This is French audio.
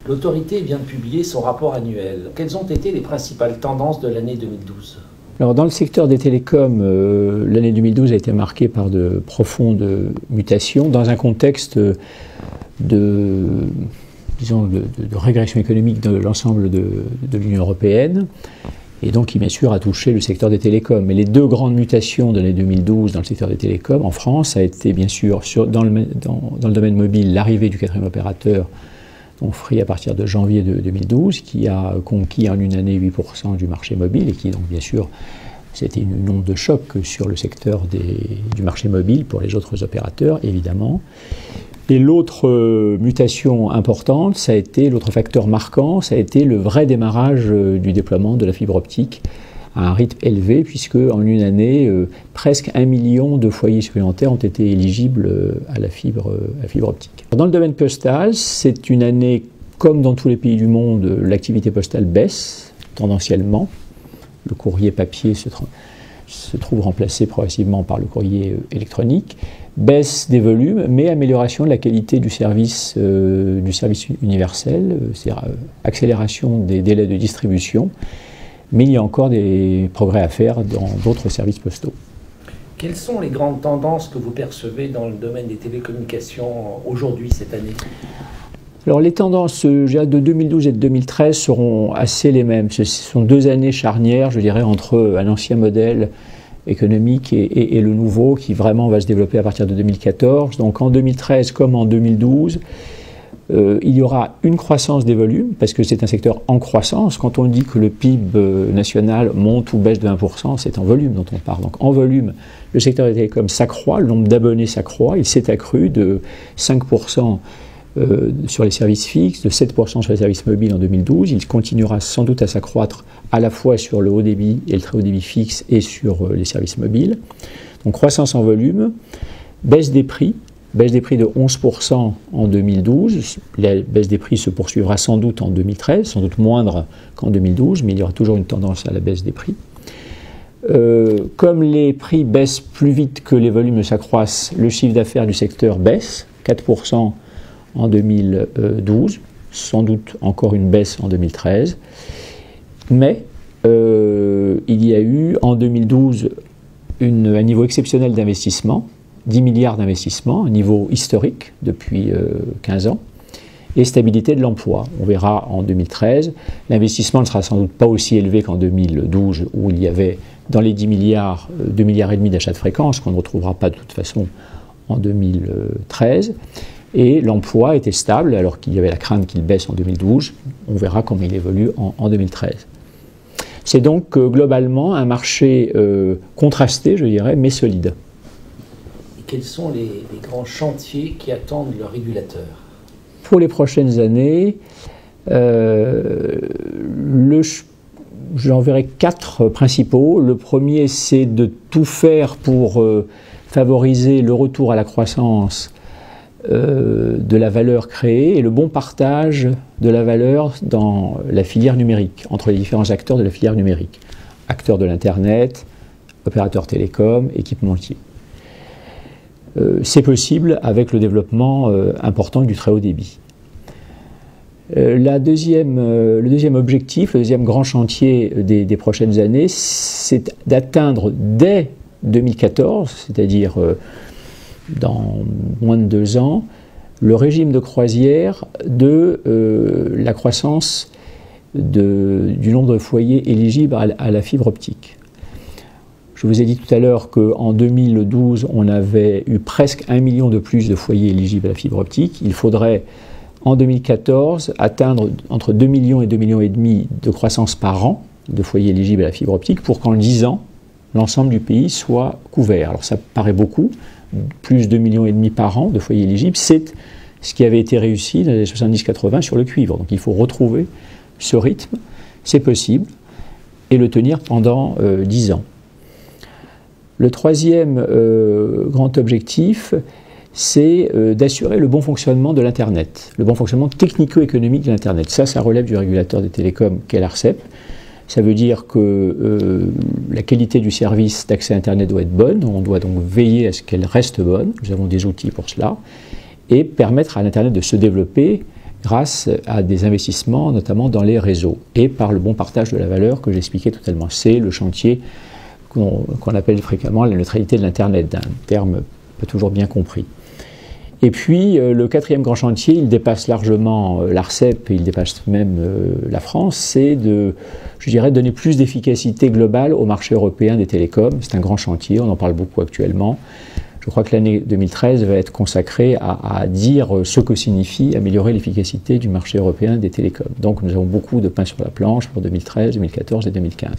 L'autorité vient de publier son rapport annuel. Quelles ont été les principales tendances de l'année 2012 ? Alors, dans le secteur des télécoms, l'année 2012 a été marquée par de profondes mutations dans un contexte de régression économique de l'ensemble de l'Union européenne, et donc qui bien sûr a touché le secteur des télécoms. Mais les deux grandes mutations de l'année 2012 dans le secteur des télécoms en France a été bien sûr dans le domaine mobile l'arrivée du quatrième opérateur, donc Free, à partir de janvier 2012, qui a conquis en une année 8% du marché mobile, et qui donc bien sûr c'était une onde de choc sur le secteur du marché mobile pour les autres opérateurs évidemment. Et l'autre mutation importante, ça a été, l'autre facteur marquant, ça a été le vrai démarrage du déploiement de la fibre optique à un rythme élevé, puisque en une année, presque 1 million de foyers supplémentaires ont été éligibles à la fibre optique. Dans le domaine postal, c'est une année, comme dans tous les pays du monde, l'activité postale baisse tendanciellement. Le courrier papier se trouve remplacé progressivement par le courrier électronique. Baisse des volumes, mais amélioration de la qualité du service universel, c'est-à-dire accélération des délais de distribution. Mais il y a encore des progrès à faire dans d'autres services postaux. Quelles sont les grandes tendances que vous percevez dans le domaine des télécommunications aujourd'hui, cette année ? Alors les tendances de 2012 et de 2013 seront assez les mêmes. Ce sont deux années charnières, je dirais, entre un ancien modèle économique et le nouveau qui vraiment va se développer à partir de 2014. Donc en 2013 comme en 2012, il y aura une croissance des volumes, parce que c'est un secteur en croissance. Quand on dit que le PIB national monte ou baisse de 1%, c'est en volume dont on parle. Donc en volume, le secteur des télécoms s'accroît, le nombre d'abonnés s'accroît, il s'est accru de 5% sur les services fixes, de 7% sur les services mobiles en 2012. Il continuera sans doute à s'accroître à la fois sur le haut débit et le très haut débit fixe et sur les services mobiles. Donc croissance en volume, baisse des prix de 11% en 2012. La baisse des prix se poursuivra sans doute en 2013, sans doute moindre qu'en 2012, mais il y aura toujours une tendance à la baisse des prix. Comme les prix baissent plus vite que les volumes ne s'accroissent, le chiffre d'affaires du secteur baisse, 4% en 2012, sans doute encore une baisse en 2013. Mais il y a eu en 2012 un niveau exceptionnel d'investissement, 10 milliards d'investissements, un niveau historique depuis 15 ans, et stabilité de l'emploi. On verra en 2013, l'investissement ne sera sans doute pas aussi élevé qu'en 2012, où il y avait dans les 10 milliards, 2,5 milliards d'achats de fréquences, qu'on ne retrouvera pas de toute façon en 2013, et l'emploi était stable, alors qu'il y avait la crainte qu'il baisse en 2012. On verra comment il évolue en 2013. C'est donc globalement un marché contrasté, je dirais, mais solide. Quels sont les grands chantiers qui attendent le régulateur ? Pour les prochaines années, j'en verrai 4 principaux. Le premier, c'est de tout faire pour favoriser le retour à la croissance de la valeur créée et le bon partage de la valeur dans la filière numérique, entre les différents acteurs de la filière numérique. Acteurs de l'Internet, opérateurs télécoms, équipementiers. C'est possible avec le développement important du très haut débit. Le deuxième objectif, le deuxième grand chantier des prochaines années, c'est d'atteindre dès 2014, c'est-à-dire dans moins de 2 ans, le régime de croisière de la croissance du nombre de foyers éligibles à la fibre optique. Je vous ai dit tout à l'heure qu'en 2012, on avait eu presque 1 million de plus de foyers éligibles à la fibre optique. Il faudrait, en 2014, atteindre entre 2 millions et 2,5 millions de croissance par an de foyers éligibles à la fibre optique pour qu'en 10 ans, l'ensemble du pays soit couvert. Alors ça paraît beaucoup, plus de 2,5 millions par an de foyers éligibles, c'est ce qui avait été réussi dans les années 70-80 sur le cuivre. Donc il faut retrouver ce rythme, c'est possible, et le tenir pendant 10 ans. Le troisième grand objectif, c'est d'assurer le bon fonctionnement de l'Internet, le bon fonctionnement technico-économique de l'Internet. Ça relève du régulateur des télécoms qu'est l'ARCEP. Ça veut dire que la qualité du service d'accès à Internet doit être bonne, on doit donc veiller à ce qu'elle reste bonne, nous avons des outils pour cela, et permettre à l'Internet de se développer grâce à des investissements, notamment dans les réseaux, et par le bon partage de la valeur que j'expliquais tout à l'heure. C'est le chantier qu'on appelle fréquemment la neutralité de l'Internet, un terme pas toujours bien compris. Et puis, le quatrième grand chantier, il dépasse largement l'ARCEP, il dépasse même la France, c'est de, je dirais, donner plus d'efficacité globale au marché européen des télécoms. C'est un grand chantier, on en parle beaucoup actuellement. Je crois que l'année 2013 va être consacrée à dire ce que signifie améliorer l'efficacité du marché européen des télécoms. Donc nous avons beaucoup de pain sur la planche pour 2013, 2014 et 2015.